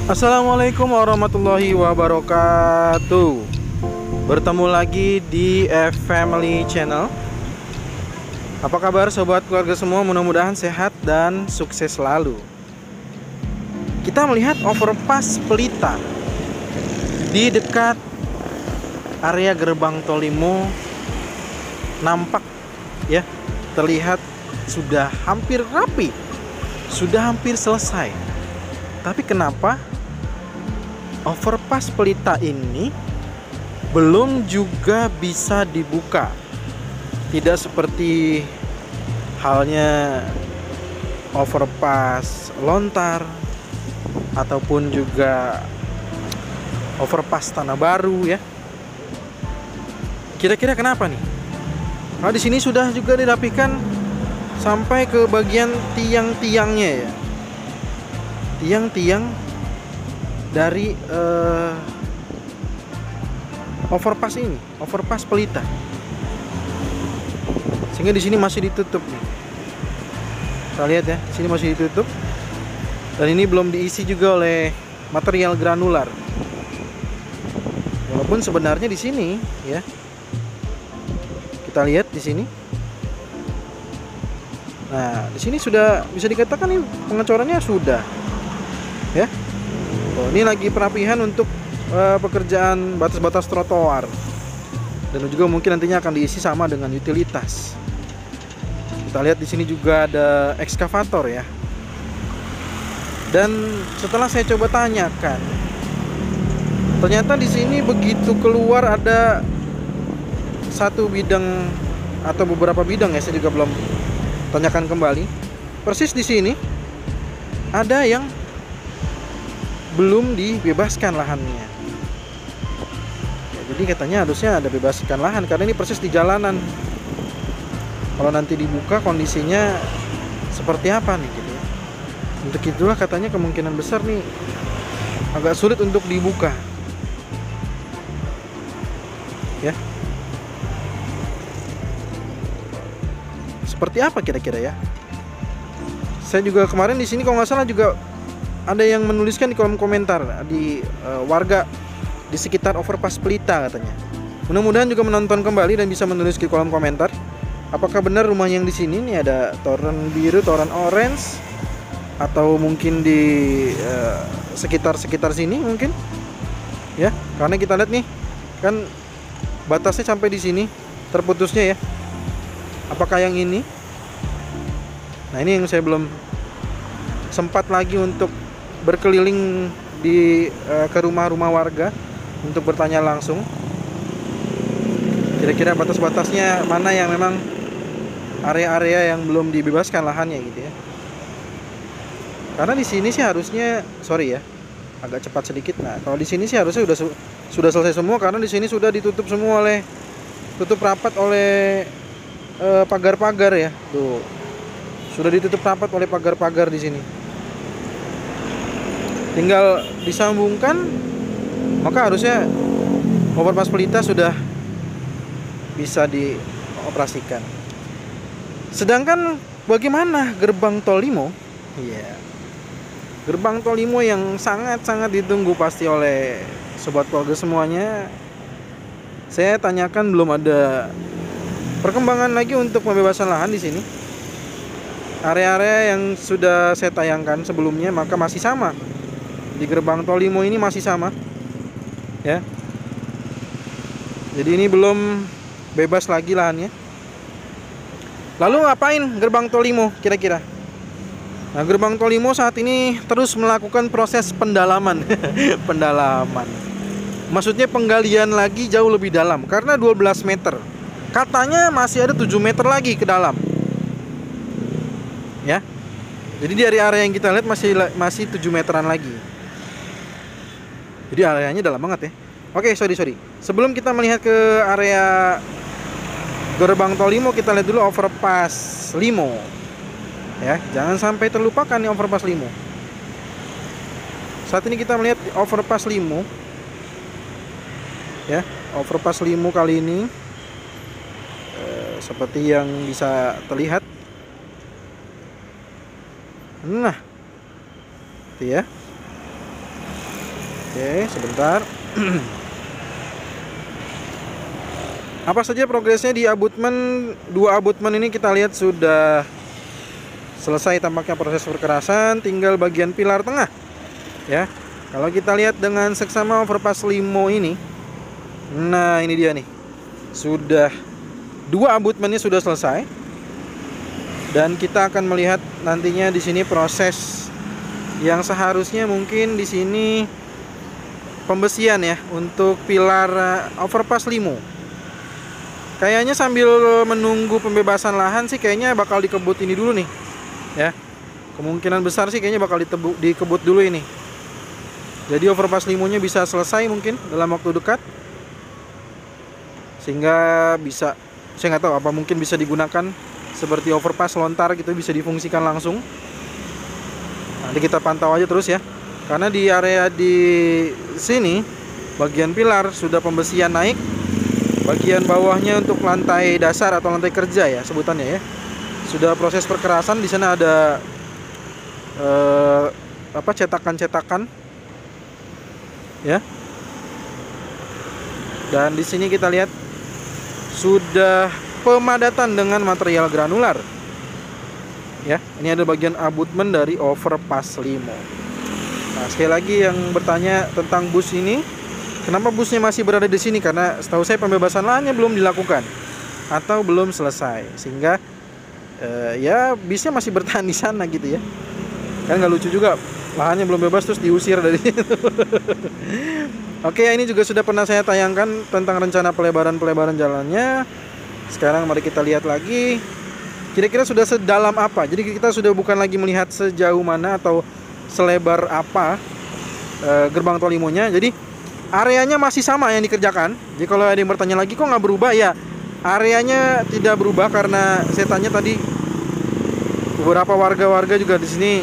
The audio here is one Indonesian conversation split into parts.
Assalamualaikum warahmatullahi wabarakatuh. Bertemu lagi di Family Channel. Apa kabar sobat keluarga semua? Mudah-mudahan sehat dan sukses selalu. Kita melihat overpass Pelita di dekat area gerbang Tol Limo. Nampak ya, terlihat sudah hampir rapi, sudah hampir selesai. Tapi kenapa overpass Pelita ini belum juga bisa dibuka? Tidak seperti halnya overpass Lontar ataupun juga overpass Tanah Baru ya. Kira-kira kenapa nih? Nah, di sini sudah juga dirapikan sampai ke bagian tiang-tiangnya ya. Tiang-tiang dari overpass ini, overpass Pelita. Sehingga di sini masih ditutup nih. Kita lihat ya, di sini masih ditutup. Dan ini belum diisi juga oleh material granular. Walaupun sebenarnya di sini ya. Kita lihat di sini. Nah, di sini sudah bisa dikatakan ini pengecorannya sudah. Ya. Oh, ini lagi perapihan untuk pekerjaan batas-batas trotoar. Dan juga mungkin nantinya akan diisi sama dengan utilitas. Kita lihat di sini juga ada ekskavator ya. Dan setelah saya coba tanyakan, ternyata di sini begitu keluar ada satu bidang atau beberapa bidang ya, saya juga belum tanyakan kembali. Persis di sini ada yang belum dibebaskan lahannya. Ya, jadi katanya harusnya ada bebaskan lahan karena ini persis di jalanan. Kalau nanti dibuka kondisinya seperti apa nih gitu ya. Untuk itulah katanya kemungkinan besar nih agak sulit untuk dibuka. Ya. Seperti apa kira-kira ya? Saya juga kemarin di sini kalau nggak salah juga ada yang menuliskan di kolom komentar di warga di sekitar overpass Pelita katanya. Mudah-mudahan juga menonton kembali dan bisa menulis di kolom komentar. Apakah benar rumah yang di sini nih ada toren biru, toren orange, atau mungkin di sekitar sini mungkin? Ya, karena kita lihat nih kan batasnya sampai di sini, terputusnya ya. Apakah yang ini? Nah, ini yang saya belum sempat lagi untuk berkeliling di ke rumah-rumah warga untuk bertanya langsung. Kira-kira batas-batasnya mana yang memang area-area yang belum dibebaskan lahannya gitu ya. Karena di sini sih harusnya, sorry ya, agak cepat sedikit. Nah, kalau di sini sih harusnya sudah selesai semua karena di sini sudah ditutup semua tutup rapat oleh pagar-pagar ya. Tuh. Sudah ditutup rapat oleh pagar-pagar di sini. Tinggal disambungkan, maka harusnya overpass Pelita sudah bisa dioperasikan. Sedangkan bagaimana gerbang Tol Limo? Iya. Gerbang Tol Limo yang sangat-sangat ditunggu pasti oleh sobat keluarga semuanya. Saya tanyakan belum ada perkembangan lagi untuk pembebasan lahan di sini. Area-area yang sudah saya tayangkan sebelumnya maka masih sama. Di gerbang Tol Limo ini masih sama. Ya. Jadi ini belum bebas lagi lahannya. Lalu ngapain gerbang Tol Limo kira-kira? Nah, gerbang Tol Limo saat ini terus melakukan proses pendalaman. Pendalaman. Maksudnya penggalian lagi jauh lebih dalam karena 12 meter. Katanya masih ada 7 meter lagi ke dalam. Ya. Jadi dari area yang kita lihat masih 7 meteran lagi. Jadi areanya dalam banget ya. Oke, sorry. Sebelum kita melihat ke area gerbang Tol Limo, kita lihat dulu overpass Limo. Ya, jangan sampai terlupakan nih overpass Limo. Saat ini kita melihat overpass Limo. Ya, overpass Limo kali ini seperti yang bisa terlihat. Nah, itu ya. Oke, sebentar. Apa saja progresnya di abutmen? Dua abutmen ini kita lihat sudah selesai tampaknya proses perkerasan, tinggal bagian pilar tengah. Ya. Kalau kita lihat dengan seksama overpass Limo ini, nah ini dia nih. Sudah dua abutmennya sudah selesai. Dan kita akan melihat nantinya di sini proses yang seharusnya mungkin di sini pembesian ya untuk pilar overpass Limo. Kayaknya sambil menunggu pembebasan lahan sih kayaknya bakal dikebut ini dulu nih. Ya. Kemungkinan besar sih kayaknya bakal dikebut dulu ini. Jadi overpass Limonya bisa selesai mungkin dalam waktu dekat. Sehingga bisa, saya nggak tahu apa mungkin bisa digunakan seperti overpass lontar gitu, bisa difungsikan langsung. Nanti kita pantau aja terus ya. Karena di area di sini bagian pilar sudah pembesian naik. Bagian bawahnya untuk lantai dasar atau lantai kerja ya sebutannya ya. Sudah proses perkerasan, di sana ada cetakan-cetakan ya. Dan di sini kita lihat sudah pemadatan dengan material granular. Ya, ini ada bagian abutmen dari overpass Limo. Nah, sekali lagi yang bertanya tentang bus ini, kenapa busnya masih berada di sini? Karena setahu saya pembebasan lahannya belum dilakukan atau belum selesai, sehingga ya bisnya masih bertahan di sana gitu ya. Kan nggak lucu juga, lahannya belum bebas terus diusir dari situ. Oke, ini juga sudah pernah saya tayangkan tentang rencana pelebaran jalannya. Sekarang mari kita lihat lagi, kira-kira sudah sedalam apa. Jadi kita sudah bukan lagi melihat sejauh mana atau selebar apa gerbang tol Limonya. Jadi areanya masih sama yang dikerjakan. Jadi kalau ada yang bertanya lagi kok nggak berubah, ya areanya tidak berubah karena saya tanya tadi beberapa warga-warga juga di sini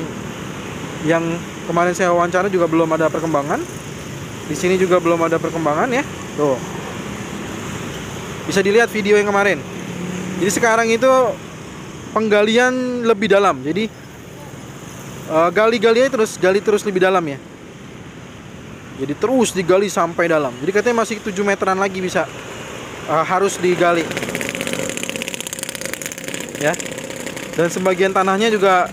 yang kemarin saya wawancara juga belum ada perkembangan. Di sini juga belum ada perkembangan ya. Tuh. Bisa dilihat video yang kemarin. Jadi sekarang itu penggalian lebih dalam. Jadi gali terus lebih dalam ya. Jadi terus digali sampai dalam. Jadi katanya masih 7 meteran lagi bisa harus digali. Ya. Dan sebagian tanahnya juga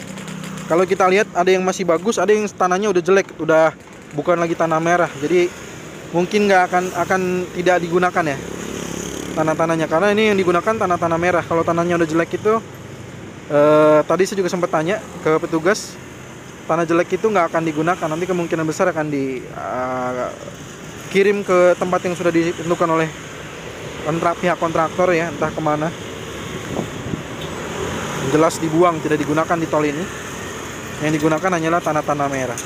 kalau kita lihat ada yang masih bagus, ada yang tanahnya udah jelek, udah bukan lagi tanah merah. Jadi mungkin nggak akan tidak digunakan ya tanah-tanahnya, karena ini yang digunakan tanah-tanah merah. Kalau tanahnya udah jelek itu tadi saya juga sempat tanya ke petugas, tanah jelek itu nggak akan digunakan, nanti kemungkinan besar akan dikirim ke tempat yang sudah ditentukan oleh pihak kontraktor ya, entah kemana. Jelas dibuang, tidak digunakan di tol ini. Yang digunakan hanyalah tanah-tanah merah.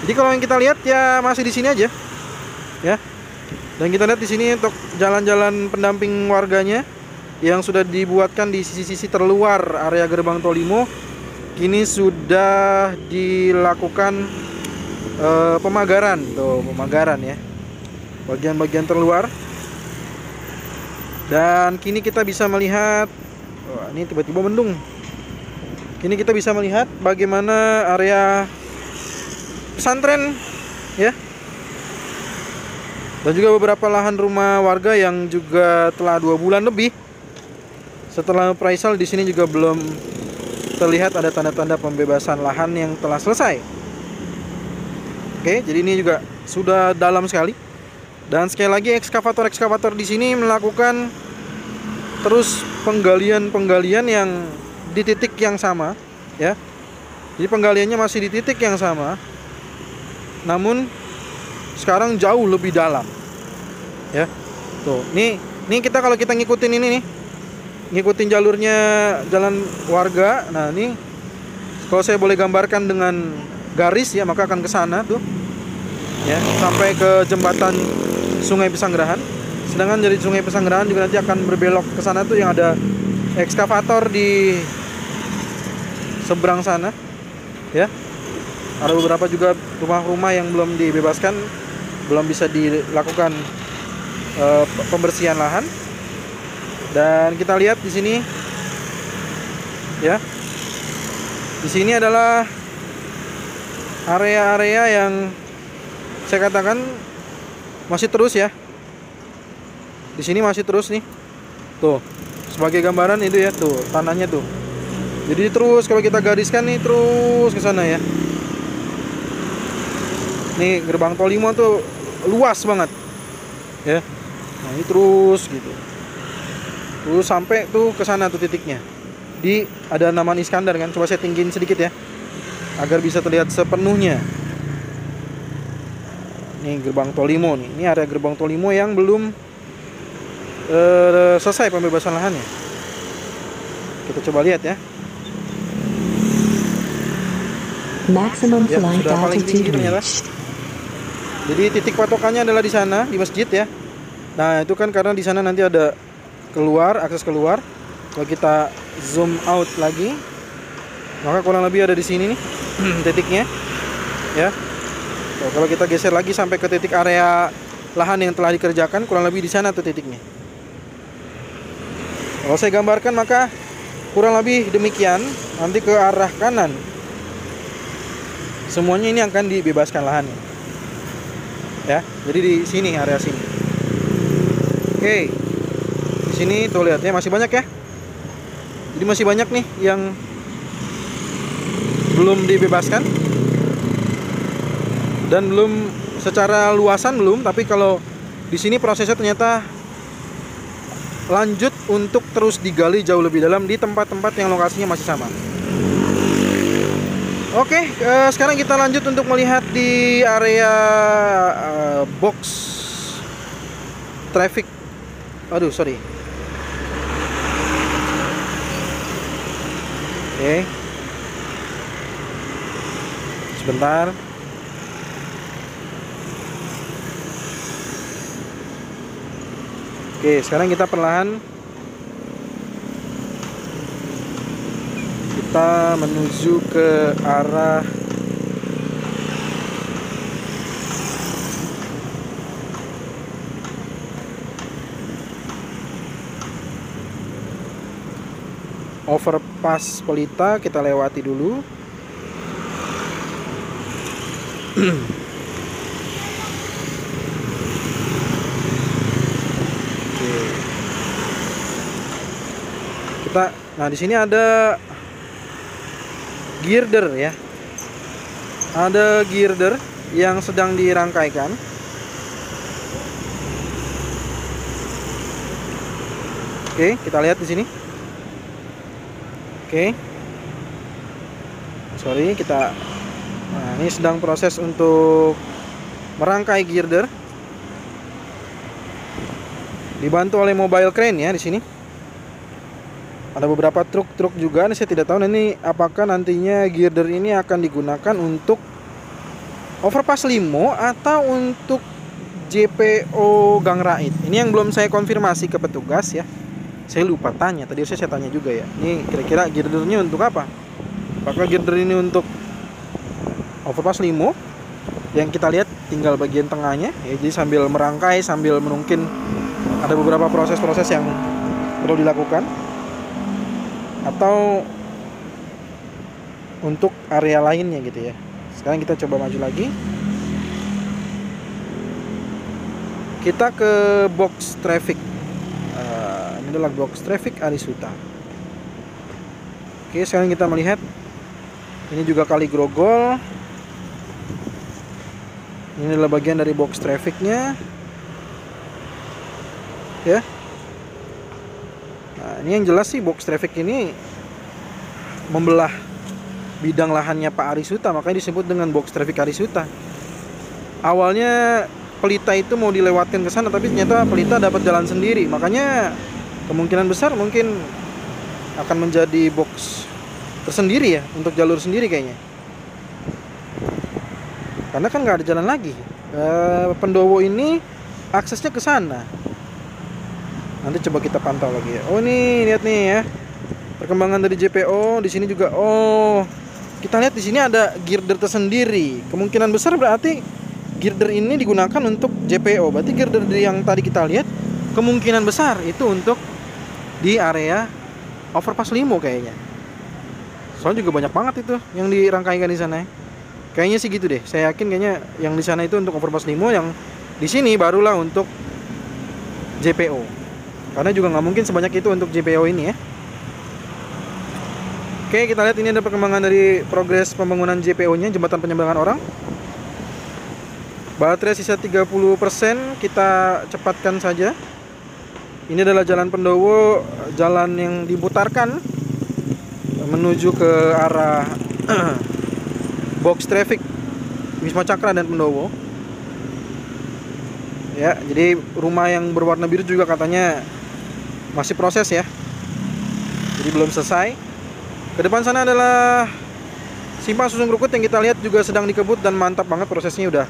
Jadi kalau yang kita lihat ya masih di sini aja, ya. Dan kita lihat di sini untuk jalan-jalan pendamping warganya yang sudah dibuatkan di sisi-sisi terluar area gerbang tol Limo, kini sudah dilakukan pemagaran, ya, bagian-bagian terluar. Dan kini kita bisa melihat, ini tiba-tiba mendung. Kini kita bisa melihat bagaimana area pesantren ya, dan juga beberapa lahan rumah warga yang juga telah 2 bulan lebih setelah appraisal. Di sini juga belum terlihat ada tanda-tanda pembebasan lahan yang telah selesai. Oke, jadi ini juga sudah dalam sekali. Dan sekali lagi ekskavator di sini melakukan terus penggalian yang di titik yang sama ya. Jadi penggaliannya masih di titik yang sama, namun sekarang jauh lebih dalam ya. Tuh, nih kita kalau kita ngikutin ini nih, ngikutin jalurnya jalan warga. Nah, ini kalau saya boleh gambarkan dengan garis ya, maka akan ke sana tuh ya, sampai ke jembatan Sungai Pesanggerahan. Sedangkan dari Sungai Pesanggerahan juga nanti akan berbelok ke sana tuh yang ada ekskavator di seberang sana ya. Ada beberapa juga rumah-rumah yang belum dibebaskan, belum bisa dilakukan pembersihan lahan. Dan kita lihat di sini ya. Di sini adalah area-area yang saya katakan masih terus ya. Di sini masih terus nih. Tuh, sebagai gambaran itu ya, tuh tanahnya tuh. Jadi terus kalau kita gariskan nih terus ke sana ya. Nih gerbang tol Limo tuh luas banget. Ya. Nah, ini terus gitu. Terus sampai tuh ke sana tuh titiknya. Ada nama Iskandar kan. Coba saya tinggiin sedikit ya. Agar bisa terlihat sepenuhnya. Nih gerbang tol Limo nih. Ini area gerbang tol Limo yang belum selesai pembebasan lahannya. Kita coba lihat ya. Maximum Ya, flight sudah paling tinggi altitude ternyata. reached. Jadi titik patokannya adalah di sana, di masjid ya. Nah, itu kan karena di sana nanti ada akses keluar. Kalau kita zoom out lagi, maka kurang lebih ada di sini nih titiknya. Ya. Kalau kita geser lagi sampai ke titik area lahan yang telah dikerjakan, kurang lebih di sana tuh titiknya. Kalau saya gambarkan maka kurang lebih demikian. Nanti ke arah kanan semuanya ini akan dibebaskan lahannya. Ya, jadi di sini area sini. Oke. Di sini tuh lihatnya masih banyak ya. Jadi masih banyak nih yang belum dibebaskan. Dan belum secara luasan belum, tapi kalau di sini prosesnya ternyata lanjut untuk terus digali jauh lebih dalam di tempat-tempat yang lokasinya masih sama. Oke, sekarang kita lanjut untuk melihat di area box traffic. Aduh, sorry. Oke. Sebentar. Oke, sekarang kita perlahan kita menuju ke arah overpass Pelita. Kita lewati dulu. Nah, di sini ada girder ya. Ada girder yang sedang dirangkaikan. Oke, kita lihat di sini. Oke. Sorry, nah, ini sedang proses untuk merangkai girder. Dibantu oleh mobile crane ya di sini. Ada beberapa truk-truk juga. Saya tidak tahu ini apakah nantinya girder ini akan digunakan untuk overpass Limo atau untuk JPO Gang Rait. Ini yang belum saya konfirmasi ke petugas ya. Saya lupa tanya. Tadi saya tanya juga ya. Ini kira-kira girdernya untuk apa? Apakah girder ini untuk overpass Limo? Yang kita lihat tinggal bagian tengahnya ya. Jadi sambil merangkai, sambil mungkin ada beberapa proses-proses yang perlu dilakukan. Atau untuk area lainnya gitu ya. Sekarang kita coba maju lagi. Kita ke box traffic. Ini adalah box traffic Arisuta. Oke, sekarang kita melihat ini juga Kali Grogol. Ini adalah bagian dari box trafficnya. Ya. Nah, ini yang jelas sih box traffic ini membelah bidang lahannya Pak Arisuta, makanya disebut dengan box traffic Arisuta. Awalnya Pelita itu mau dilewatkan ke sana, tapi ternyata Pelita dapat jalan sendiri, makanya kemungkinan besar mungkin akan menjadi box tersendiri ya, untuk jalur sendiri kayaknya. Karena kan nggak ada jalan lagi. Pendowo ini aksesnya ke sana. Nanti coba kita pantau lagi ya. Oh, ini lihat nih ya. Perkembangan dari JPO di sini juga. Oh, kita lihat di sini ada girder tersendiri. Kemungkinan besar berarti girder ini digunakan untuk JPO. Berarti girder yang tadi kita lihat kemungkinan besar itu untuk di area overpass Limo kayaknya. Soalnya juga banyak banget itu yang dirangkaikan di sana ya. Kayaknya sih gitu deh. Saya yakin kayaknya yang di sana itu untuk overpass Limo, yang di sini barulah untuk JPO. Karena juga nggak mungkin sebanyak itu untuk JPO ini ya. Oke, kita lihat ini ada perkembangan dari progres pembangunan JPO-nya, jembatan penyeberangan orang. Baterai sisa 30%, kita cepatkan saja. Ini adalah Jalan Pendowo, jalan yang diputarkan menuju ke arah box traffic Wisma Cakra dan Pendowo. Ya, jadi rumah yang berwarna biru juga katanya masih proses ya. Jadi belum selesai. Ke depan sana adalah simpang susun krukut yang kita lihat juga sedang dikebut dan mantap banget prosesnya, udah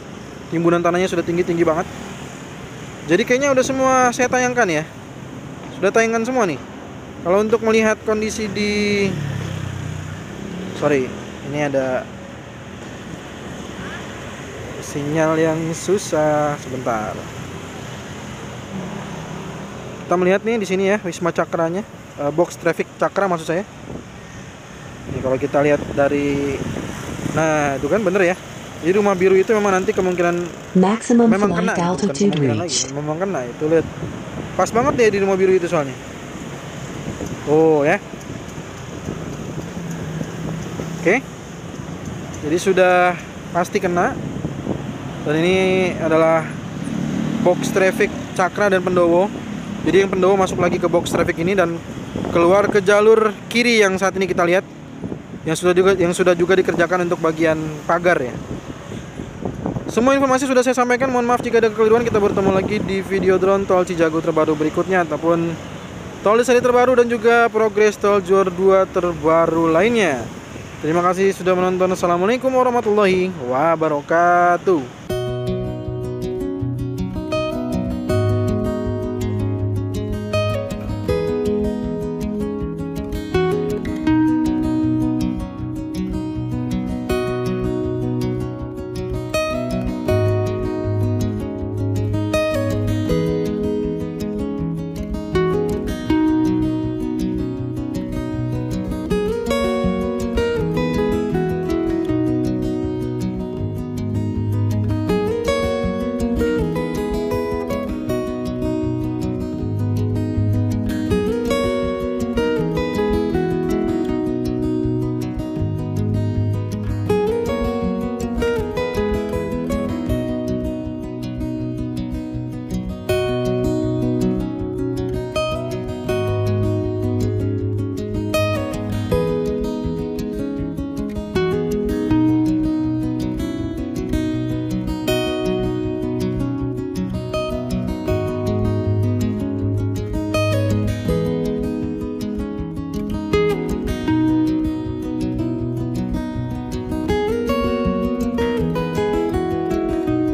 timbunan tanahnya sudah tinggi-tinggi banget. Jadi kayaknya udah semua saya tayangkan ya. Sudah tayangan semua nih. Kalau untuk melihat kondisi di ini ada sinyal yang susah sebentar. Kita melihat nih di sini ya Wisma Cakranya, box traffic Cakra maksud saya. Ini kalau kita lihat dari, nah itu kan bener ya. Jadi rumah biru itu memang nanti kemungkinan memang kena, memang kena. Itu lihat, pas banget deh di rumah biru itu soalnya. Oh ya. Oke. Jadi sudah pasti kena. Dan ini adalah box traffic Cakra dan Pendowo. Jadi yang Pendowo masuk lagi ke box traffic ini dan keluar ke jalur kiri yang saat ini kita lihat, yang sudah juga dikerjakan untuk bagian pagar ya. Semua informasi sudah saya sampaikan. Mohon maaf jika ada kekeliruan. Kita bertemu lagi di video drone tol Cijago terbaru berikutnya, ataupun tol Desari terbaru dan juga progres tol Jor 2 terbaru lainnya. Terima kasih sudah menonton. Assalamualaikum warahmatullahi wabarakatuh.